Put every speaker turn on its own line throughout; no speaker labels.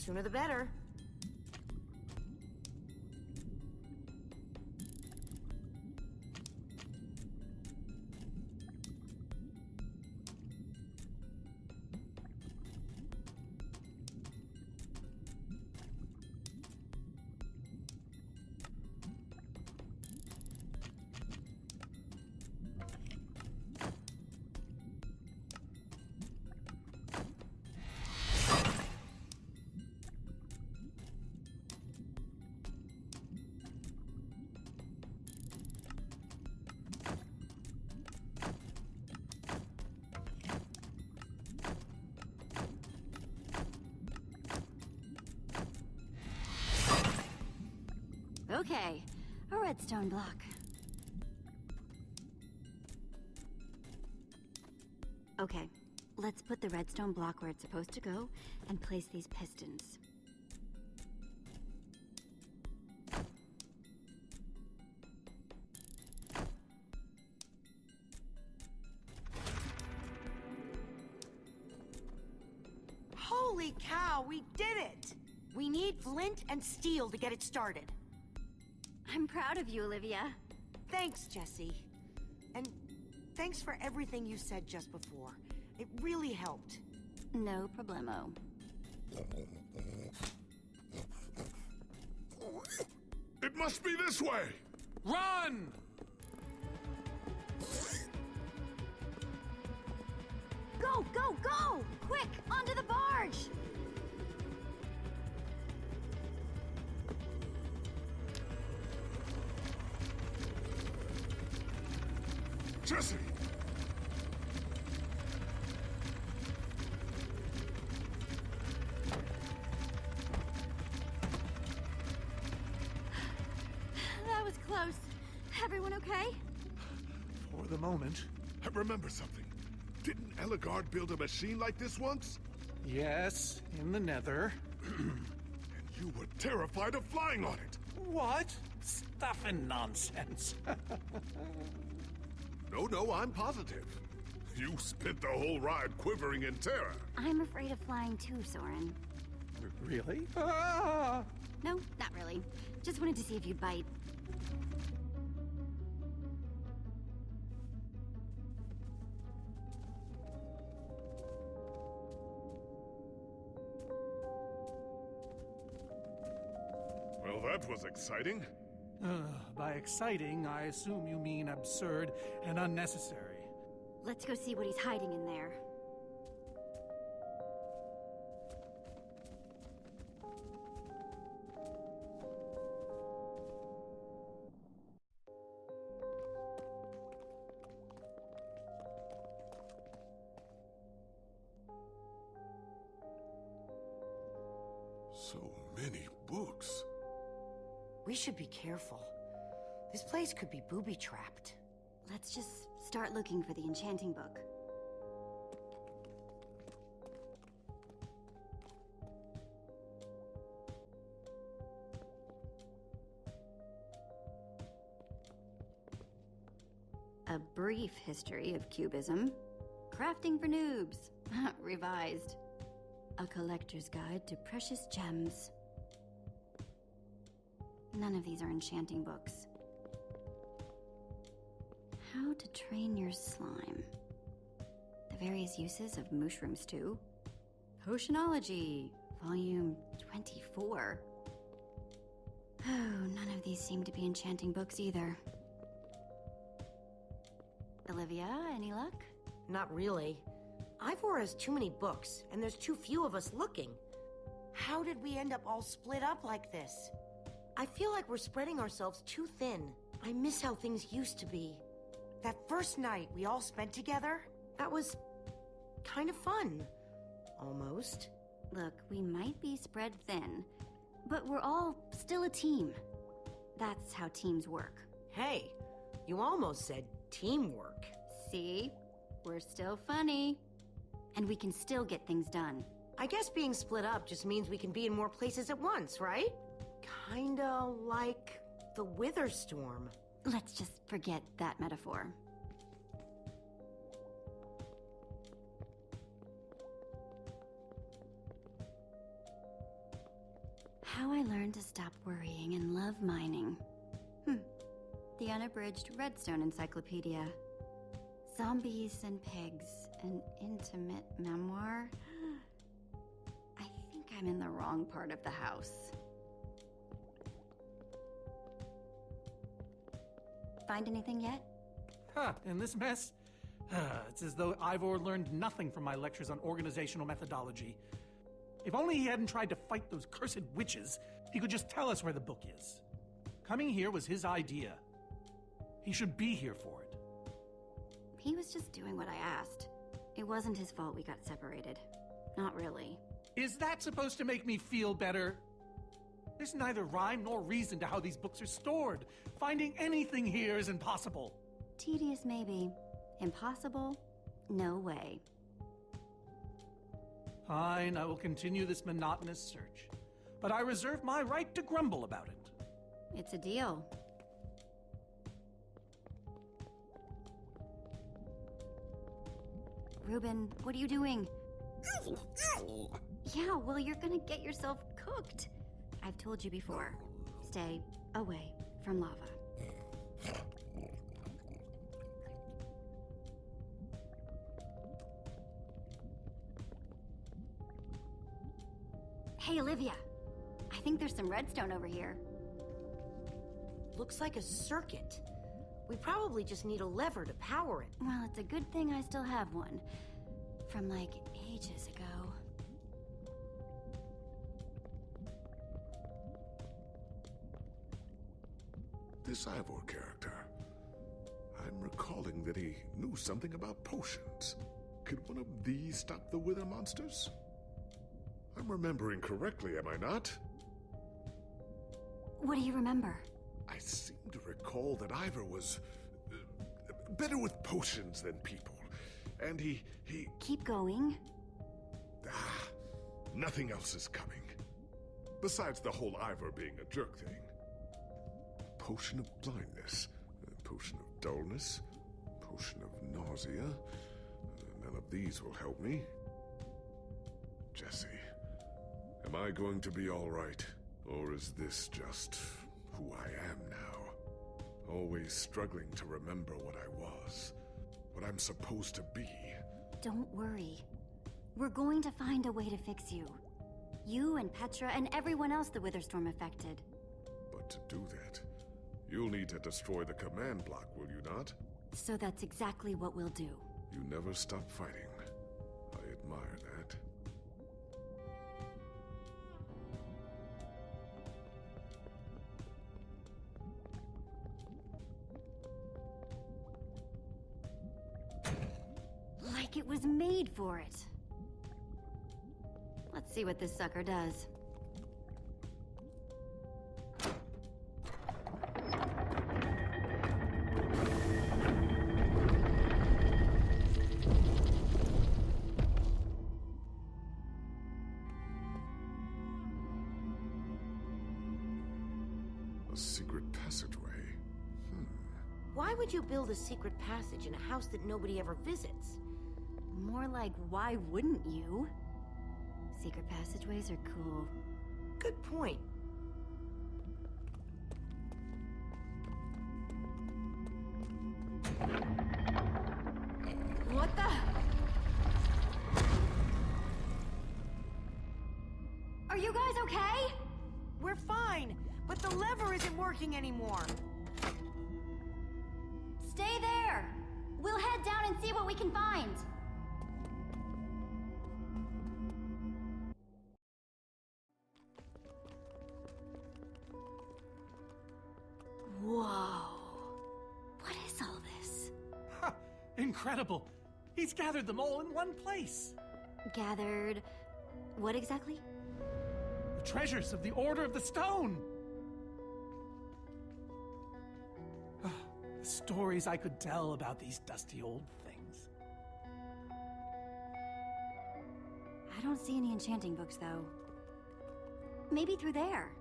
Sooner the better.
Okay, a redstone block. Okay, let's put the redstone block where it's supposed to go and place these pistons.
Holy cow, we did it! We need flint and steel to get it started.
I'm proud of you, Olivia.
Thanks, Jesse. And thanks for everything you said just before. It really helped.
No problemo.
It must be this way! Run!
Go, go, go! Quick, onto the barge!
Jesse!
That was close. Everyone okay?
For the moment. I remember something. Didn't Eligard build a machine like this once?
Yes, in the nether.
And you were terrified of flying on it.
What? Stuff and nonsense.
No, I'm positive. You spent the whole ride quivering in terror.
I'm afraid of flying too, Soren.
Really? Ah!
No, not really. Just wanted to see if you'd bite.
Well, that was exciting.
By exciting, I assume you mean absurd and unnecessary.
Let's go see what he's hiding in there.
So many books.
We should be careful. This place could be booby-trapped.
Let's just start looking for the enchanting book. A brief history of cubism. Crafting for noobs. Revised. A collector's guide to precious gems. None of these are enchanting books. How to train your slime. The various uses of mushroom stew. Potionology, volume 24. Oh, none of these seem to be enchanting books either. Olivia, any luck?
Not really. Ivor has too many books, and there's too few of us looking. How did we end up all split up like this? I feel like we're spreading ourselves too thin. I miss how things used to be. That first night we all spent together, that was kind of fun. Almost.
Look, we might be spread thin, but we're all still a team. That's how teams work.
Hey, you almost said teamwork.
See? We're still funny. And we can still get things done.
I guess being split up just means we can be in more places at once, right? Kinda like the Wither Storm.
Let's just forget that metaphor. How I Learned to Stop Worrying and Love Mining. The Unabridged Redstone Encyclopedia. Zombies and Pigs, an intimate memoir. I think I'm in the wrong part of the house. Find anything yet?
In this mess? It's as though Ivor learned nothing from my lectures on organizational methodology. If only he hadn't tried to fight those cursed witches, he could just tell us where the book is. Coming here was his idea. He should be here for it.
He was just doing what I asked. It wasn't his fault we got separated. Not really.
Is that supposed to make me feel better? There's neither rhyme nor reason to how these books are stored. Finding anything here is impossible.
Tedious, maybe. Impossible? No way.
Fine, I will continue this monotonous search. But I reserve my right to grumble about it.
It's a deal. Ruben, what are you doing? Yeah, well, you're gonna get yourself cooked. I've told you before. Stay away from lava. Hey, Olivia. I think there's some redstone over here.
Looks like a circuit. We probably just need a lever to power it.
Well, it's a good thing I still have one. From, like, ages ago.
This Ivor character. I'm recalling that he knew something about potions. Could one of these stop the wither monsters? I'm remembering correctly, am I not?
What do you remember?
I seem to recall that Ivor was better with potions than people. And he...
Keep going.
Nothing else is coming. Besides the whole Ivor being a jerk thing. Potion of blindness, potion of dullness, potion of nausea. None of these will help me. Jesse, am I going to be all right? Or is this just who I am now? Always struggling to remember what I was, what I'm supposed to be.
Don't worry. We're going to find a way to fix you. You and Petra and everyone else the Witherstorm affected.
But to do that, you'll need to destroy the command block, will you not?
So that's exactly what we'll do.
You never stop fighting. I admire that.
Like it was made for it. Let's see what this sucker does.
A secret passageway.
Why would you build a secret passage in a house that nobody ever visits?
More like, why wouldn't you? Secret passageways are cool.
Good point.
What the? Are you guys okay?
We're fine, but the lever isn't working anymore.
Stay there! We'll head down and see what we can find. Whoa. What is all this?
Ha! Incredible! He's gathered them all in one place.
Gathered... what exactly?
The treasures of the Order of the Stone! The stories I could tell about these dusty old things.
I don't see any enchanting books, though. Maybe through there.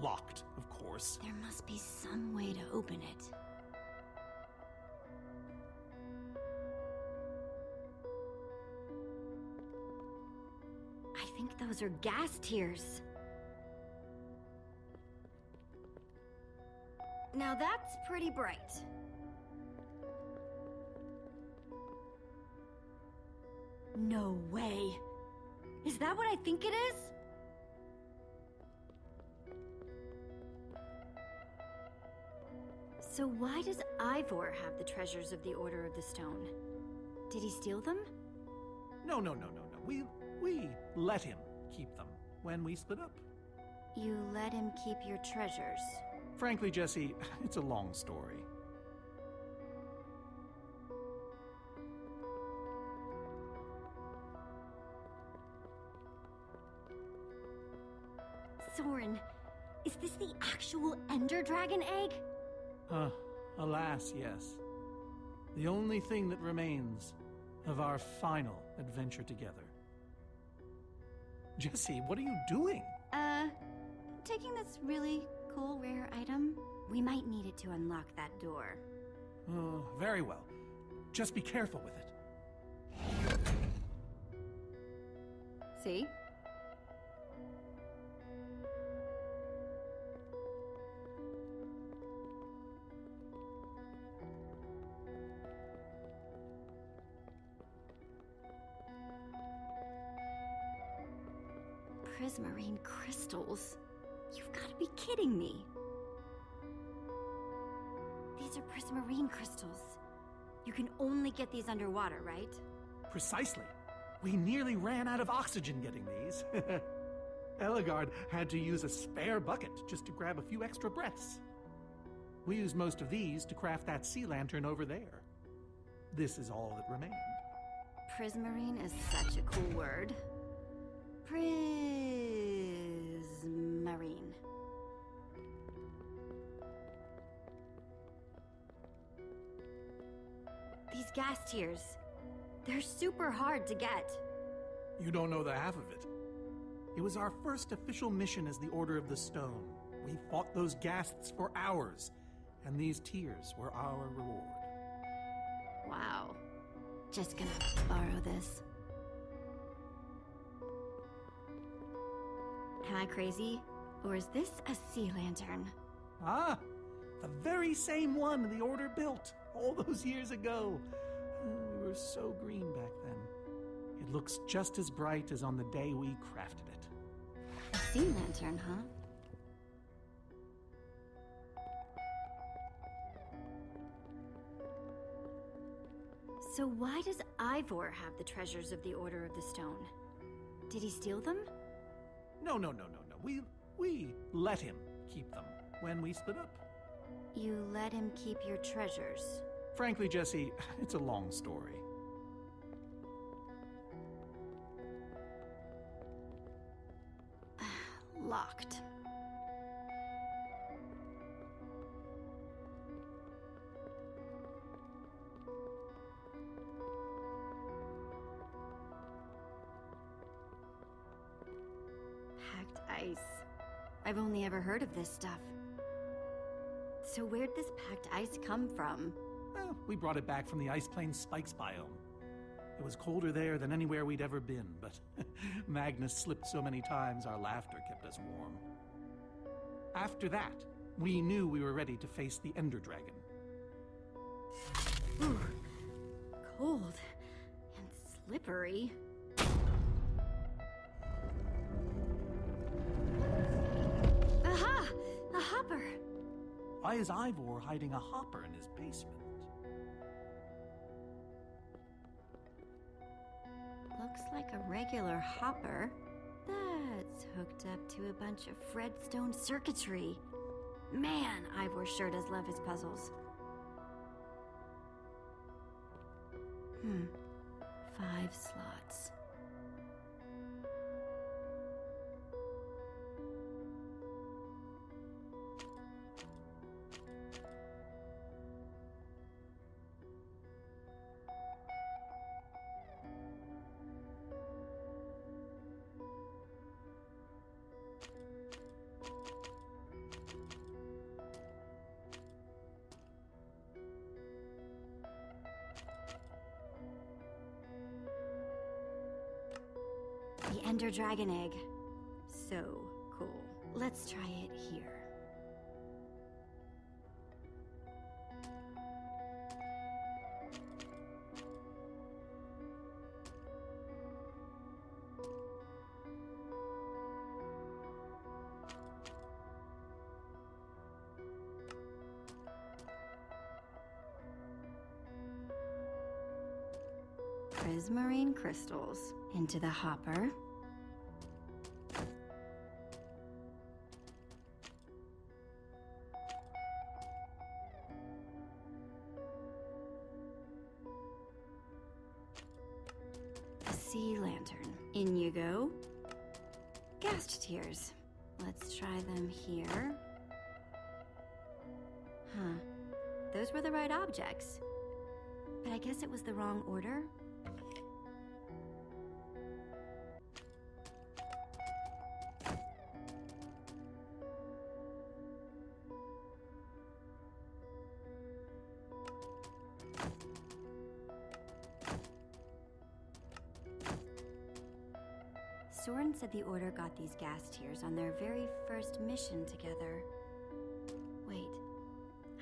Locked, of course.
There must be some way to open it. I think those are gas tears. Now that's pretty bright. No way. Is that what I think it is? So why does Ivor have the treasures of the Order of the Stone? Did he steal them?
No. We let him keep them when we split up.
You let him keep your treasures.
Frankly, Jesse, it's a long story.
Soren, is this the actual Ender Dragon egg?
Alas, yes. The only thing that remains of our final adventure together. Jesse, what are you doing?
Taking this really cool rare item. We might need it to unlock that door.
Oh, very well. Just be careful with it.
See? Prismarine crystals? You've got to be kidding me. These are prismarine crystals. You can only get these underwater, right?
Precisely. We nearly ran out of oxygen getting these. Eligard had to use a spare bucket just to grab a few extra breaths. We used most of these to craft that sea lantern over there. This is all that remained.
Prismarine is such a cool word. Prismarine. These gas tears, they're super hard to get.
You don't know the half of it. It was our first official mission as the Order of the Stone. We fought those ghasts for hours, and these tears were our reward.
Wow. Just gonna borrow this. Am I crazy? Or is this a sea lantern?
Ah, the very same one the Order built all those years ago. We were so green back then. It looks just as bright as on the day we crafted it.
A sea lantern, huh? So why does Ivor have the treasures of the Order of the Stone? Did he steal them?
No. We let him keep them when we split up.
You let him keep your treasures.
Frankly, Jesse, it's a long story.
Locked. Packed ice. I've only ever heard of this stuff. So where'd this packed ice come from?
Well, we brought it back from the Ice Plains Spikes biome. It was colder there than anywhere we'd ever been, but Magnus slipped so many times our laughter kept us warm. After that, we knew we were ready to face the Ender Dragon.
Ooh, cold and slippery. Aha! A hopper!
Why is Ivor hiding a hopper in his basement?
Looks like a regular hopper. That's hooked up to a bunch of Fredstone circuitry. Man, Ivor sure does love his puzzles. 5 slots. The Ender Dragon Egg. So cool. Let's try it here. Prismarine crystals into the hopper. A sea lantern. In you go. Ghast tears. Let's try them here. Huh. Those were the right objects. But I guess it was the wrong order. Soren said the Order got these gas tiers on their very first mission together. Wait,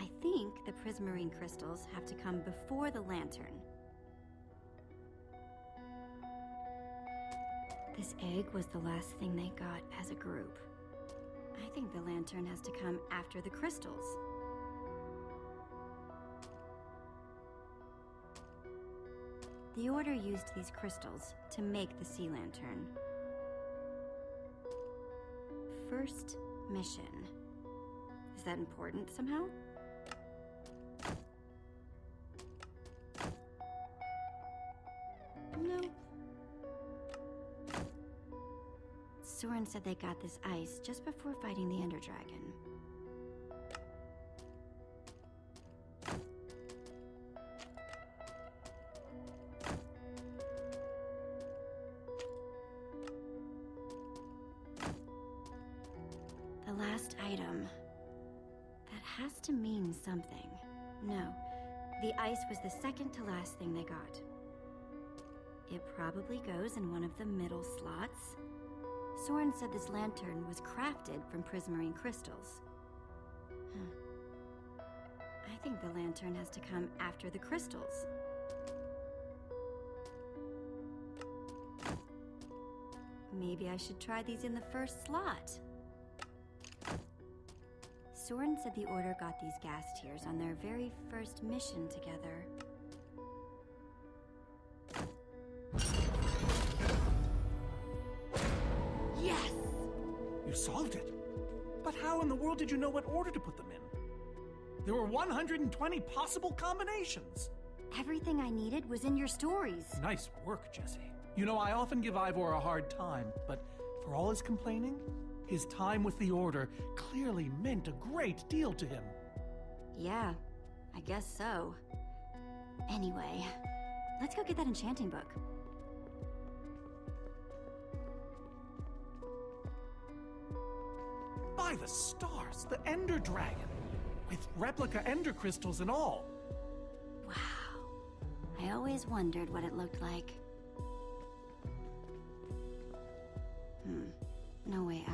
I think the prismarine crystals have to come before the lantern. This egg was the last thing they got as a group. I think the lantern has to come after the crystals. The Order used these crystals to make the sea lantern. First mission. Is that important somehow? Nope. Soren said they got this ice just before fighting the Ender Dragon. Last item. That has to mean something. No, the ice was the second to last thing they got. It probably goes in one of the middle slots. Soren said this lantern was crafted from prismarine crystals. I think the lantern has to come after the crystals. Maybe I should try these in the first slot. Soren said the Order got these gas tiers on their very first mission together.
Yes!
You solved it. But how in the world did you know what order to put them in? There were 120 possible combinations.
Everything I needed was in your stories.
Nice work, Jesse. You know, I often give Ivor a hard time, but for all his complaining, his time with the Order clearly meant a great deal to him.
Yeah, I guess so. Anyway, let's go get that enchanting book.
By the stars, the Ender Dragon, with replica Ender crystals and all.
Wow. I always wondered what it looked like. No way